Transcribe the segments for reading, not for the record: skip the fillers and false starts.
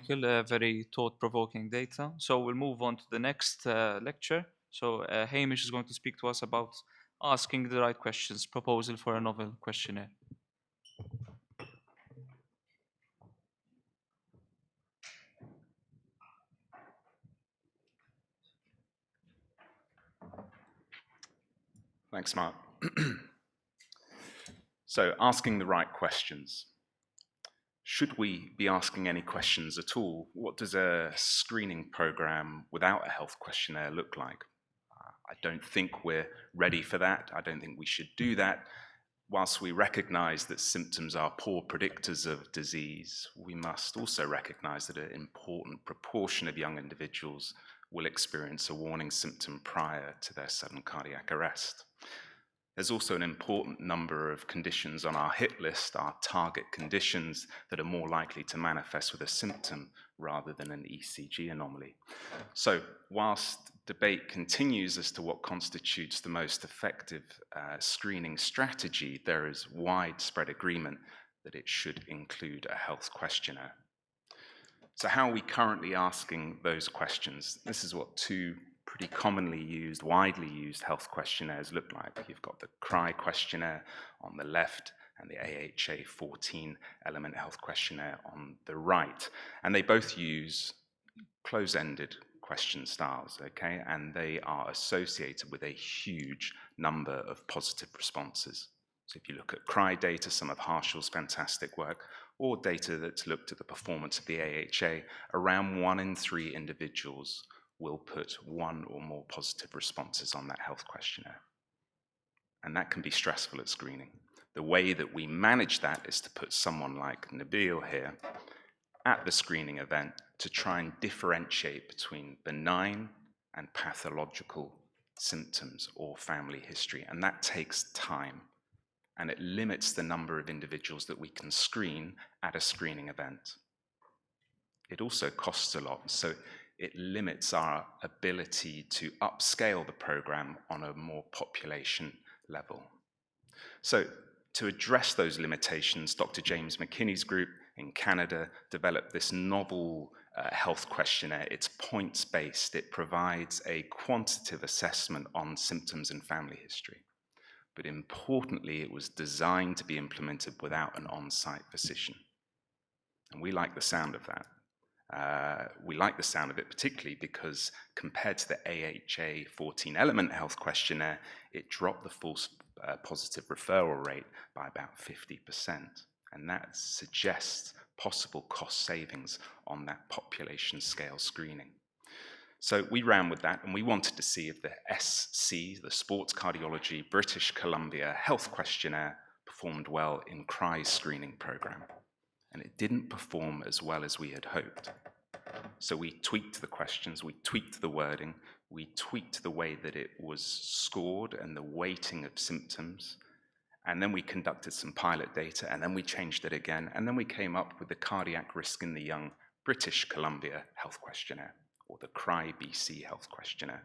Michael. Very thought-provoking data. So we'll move on to the next lecture. So Hamish is going to speak to us about asking the right questions, proposal for a novel questionnaire. Thanks, Mark. So, asking the right questions. Should we be asking any questions at all? What does a screening program without a health questionnaire look like? I don't think we're ready for that. I don't think we should do that. Whilst we recognize that symptoms are poor predictors of disease, we must also recognize that an important proportion of young individuals will experience a warning symptom prior to their sudden cardiac arrest. There's also an important number of conditions on our hit list, our target conditions, that are more likely to manifest with a symptom rather than an ECG anomaly. So, whilst debate continues as to what constitutes the most effective screening strategy, there is widespread agreement that it should include a health questionnaire. So how are we currently asking those questions? This is what two pretty commonly used, widely used health questionnaires look like. You've got the CRY questionnaire on the left and the AHA 14 element health questionnaire on the right. And they both use close-ended question styles, okay? And they are associated with a huge number of positive responses. So if you look at CRY data, some of Harshall's fantastic work, or data that's looked at the performance of the AHA, around 1 in 3 individuals will put 1 or more positive responses on that health questionnaire. And that can be stressful at screening. The way that we manage that is to put someone like Nabil here at the screening event to try and differentiate between benign and pathological symptoms or family history. And that takes time. And it limits the number of individuals that we can screen at a screening event. It also costs a lot. So it limits our ability to upscale the program on a more population level. So to address those limitations, Dr. James McKinney's group in Canada developed this novel health questionnaire. It's points-based. It provides a quantitative assessment on symptoms and family history. But importantly, it was designed to be implemented without an on-site physician. And we like the sound of that. We like the sound of it particularly because compared to the AHA 14 element health questionnaire, it dropped the false positive referral rate by about 50%. And that suggests possible cost savings on that population scale screening. So we ran with that and we wanted to see if the SC, the Sports Cardiology British Columbia Health Questionnaire, performed well in CRY's screening program. And it didn't perform as well as we had hoped. So we tweaked the questions, we tweaked the wording, we tweaked the way that it was scored and the weighting of symptoms. And then we conducted some pilot data, and then we changed it again, and then we came up with the Cardiac Risk in the Young British Columbia Health Questionnaire, or the CRY BC Health Questionnaire.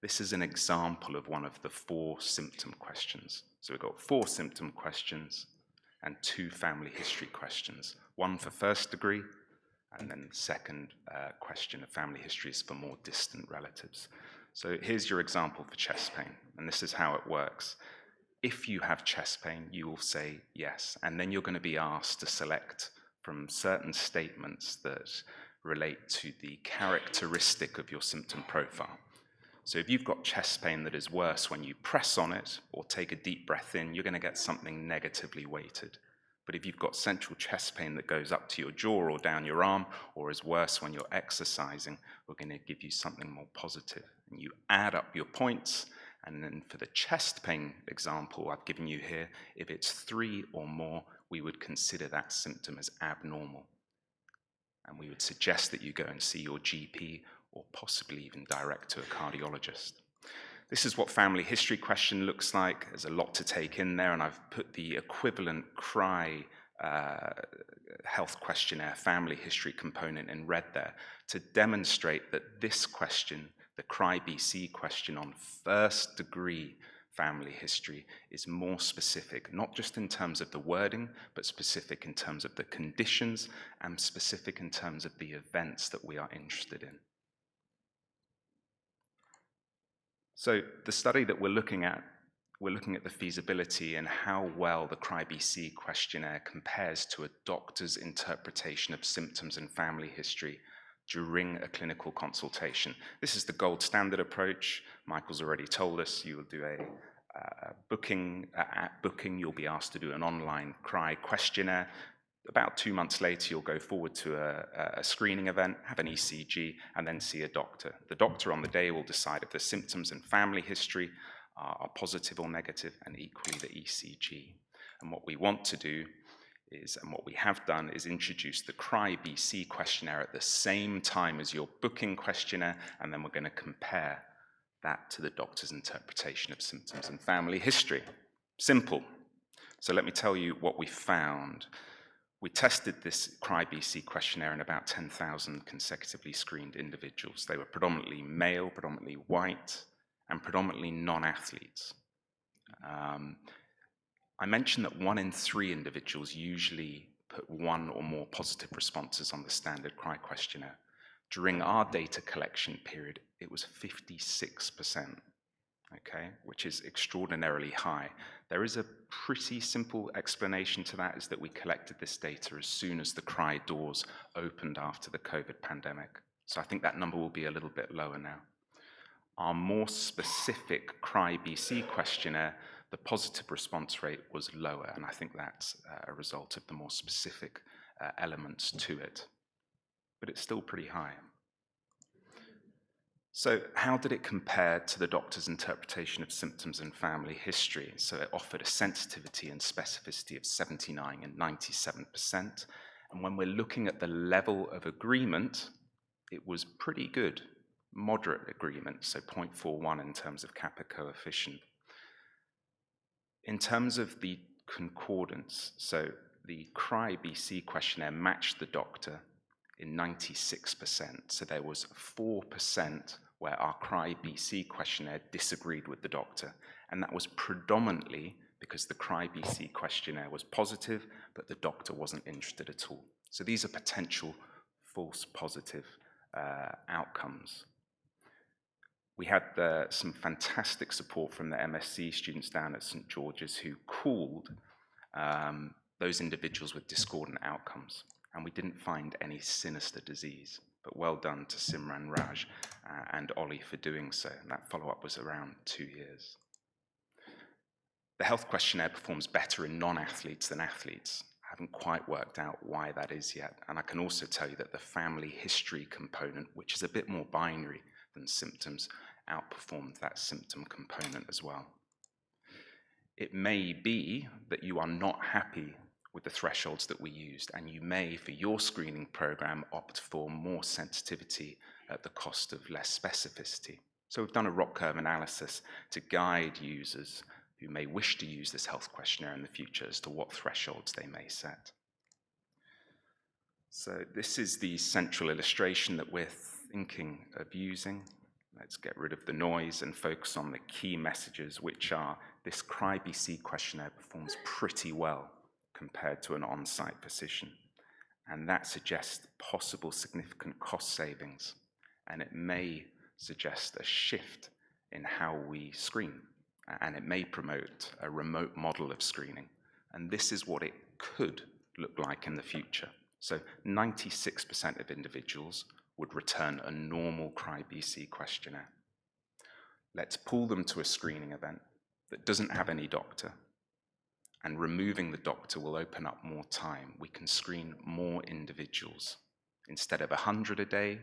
This is an example of one of the 4 symptom questions. So we've got 4 symptom questions and 2 family history questions. 1 for first degree, and then the second question of family history is for more distant relatives. So here's your example for chest pain, and this is how it works. If you have chest pain, you will say yes, and then you're going to be asked to select from certain statements that relate to the characteristic of your symptom profile. So if you've got chest pain that is worse when you press on it or take a deep breath in, you're going to get something negatively weighted. But if you've got central chest pain that goes up to your jaw or down your arm, or is worse when you're exercising, we're going to give you something more positive. And you add up your points, and then for the chest pain example I've given you here, if it's 3 or more, we would consider that symptom as abnormal. And we would suggest that you go and see your GP or possibly even direct to a cardiologist. This is what family history question looks like. There's a lot to take in there, and I've put the equivalent CRY health questionnaire family history component in red there to demonstrate that this question, the CRY BC question on first degree family history is more specific, not just in terms of the wording, but specific in terms of the conditions and specific in terms of the events that we are interested in. So the study that we're looking at the feasibility and how well the CRY-BC questionnaire compares to a doctor's interpretation of symptoms and family history during a clinical consultation. This is the gold standard approach. Michael's already told us you will do a booking. At booking, you'll be asked to do an online CRY questionnaire. About 2 months later, you'll go forward to a screening event, have an ECG, and then see a doctor. The doctor on the day will decide if the symptoms and family history are positive or negative, and equally the ECG. And what we want to do is, and what we have done, is introduce the CRY-BC questionnaire at the same time as your booking questionnaire, and then we're going to compare that to the doctor's interpretation of symptoms and family history. Simple. So let me tell you what we found. We tested this CRY-BC questionnaire in about 10,000 consecutively screened individuals. They were predominantly male, predominantly white, and predominantly non-athletes. I mentioned that 1 in 3 individuals usually put 1 or more positive responses on the standard CRY questionnaire. During our data collection period, it was 56%, okay, which is extraordinarily high. There is a pretty simple explanation to that, is that we collected this data as soon as the CRY doors opened after the COVID pandemic. So I think that number will be a little bit lower now. Our more specific CRY-BC questionnaire, the positive response rate was lower, and I think that's a result of the more specific elements to it. But it's still pretty high. So how did it compare to the doctor's interpretation of symptoms and family history? So it offered a sensitivity and specificity of 79% and 97%. And when we're looking at the level of agreement, it was pretty good. Moderate agreement, so 0.41 in terms of kappa coefficient. In terms of the concordance, so the CRY-BC questionnaire matched the doctor in 96%. So there was 4% where our CRY-BC questionnaire disagreed with the doctor. And that was predominantly because the CRY-BC questionnaire was positive, but the doctor wasn't interested at all. So these are potential false positive outcomes. We had some fantastic support from the MSc students down at St George's who called those individuals with discordant outcomes, and we didn't find any sinister disease. But well done to Simran Raj and Ollie for doing so. And that follow-up was around 2 years. The health questionnaire performs better in non-athletes than athletes. I haven't quite worked out why that is yet. And I can also tell you that the family history component, which is a bit more binary than symptoms, outperformed that symptom component as well. It may be that you are not happy with the thresholds that we used, and you may, for your screening program, opt for more sensitivity at the cost of less specificity. So we've done a ROC curve analysis to guide users who may wish to use this health questionnaire in the future as to what thresholds they may set. So this is the central illustration that we're thinking of using. Let's get rid of the noise and focus on the key messages, which are this CRY-BC questionnaire performs pretty well compared to an on-site physician. And that suggests possible significant cost savings. And it may suggest a shift in how we screen. And it may promote a remote model of screening. And this is what it could look like in the future. So 96% of individuals would return a normal CRY-BC questionnaire. Let's pull them to a screening event that doesn't have any doctor, and removing the doctor will open up more time. We can screen more individuals. Instead of 100 a day,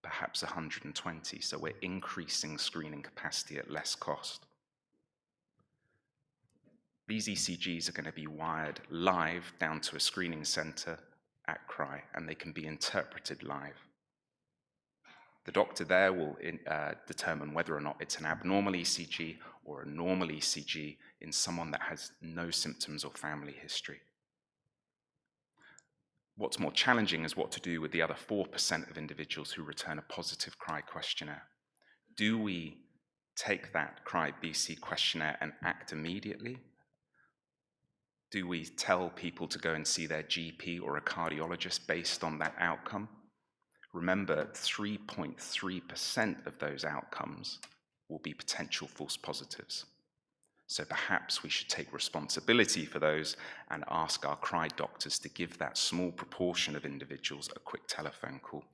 perhaps 120, so we're increasing screening capacity at less cost. These ECGs are going to be wired live down to a screening center at CRY, and they can be interpreted live. The doctor there will determine whether or not it's an abnormal ECG or a normal ECG in someone that has no symptoms or family history. What's more challenging is what to do with the other 4% of individuals who return a positive CRY questionnaire. Do we take that Cry BC questionnaire and act immediately? Do we tell people to go and see their GP or a cardiologist based on that outcome? Remember, 3.3% of those outcomes will be potential false positives. So perhaps we should take responsibility for those and ask our Cry doctors to give that small proportion of individuals a quick telephone call.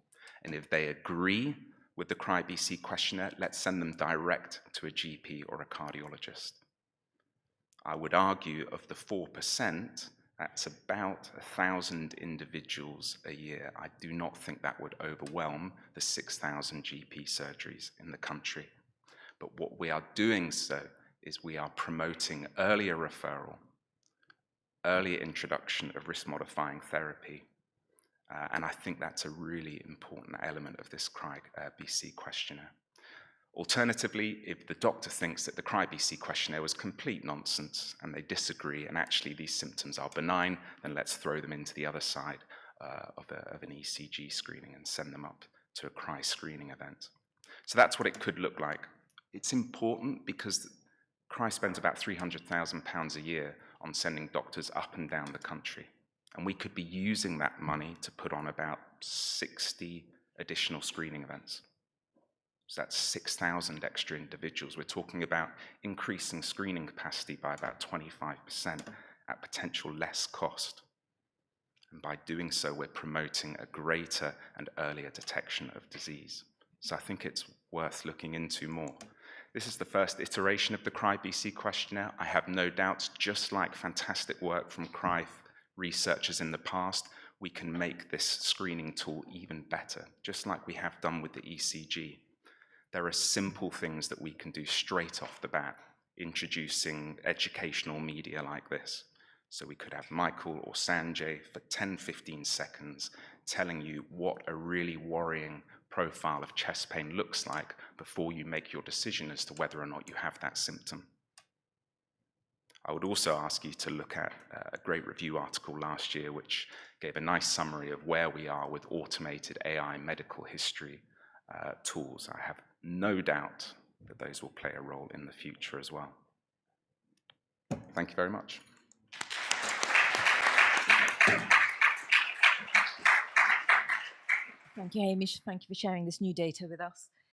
And if they agree with the Cry BC questionnaire, let's send them direct to a GP or a cardiologist. I would argue of the 4%, that's about 1,000 individuals a year. I do not think that would overwhelm the 6,000 GP surgeries in the country. But what we are doing so is we are promoting earlier referral, earlier introduction of risk-modifying therapy. And I think that's a really important element of this CRY-BC questionnaire. Alternatively, if the doctor thinks that the CRY-BC questionnaire was complete nonsense and they disagree and actually these symptoms are benign, then let's throw them into the other side of an ECG screening and send them up to a CRY screening event. So that's what it could look like. It's important because CRY spends about £300,000 a year on sending doctors up and down the country. And we could be using that money to put on about 60 additional screening events. So that's 6,000 extra individuals. We're talking about increasing screening capacity by about 25% at potential less cost. And by doing so, we're promoting a greater and earlier detection of disease. So I think it's worth looking into more. This is the first iteration of the CRY-BC questionnaire. I have no doubts, just like fantastic work from CRY researchers in the past, we can make this screening tool even better, just like we have done with the ECG. There are simple things that we can do straight off the bat, introducing educational media like this. So we could have Michael or Sanjay for 10-15 seconds telling you what a really worrying profile of chest pain looks like before you make your decision as to whether or not you have that symptom. I would also ask you to look at a great review article last year which gave a nice summary of where we are with automated AI medical history tools. I have no doubt that those will play a role in the future as well. Thank you very much. Thank you, Hamish. Thank you for sharing this new data with us.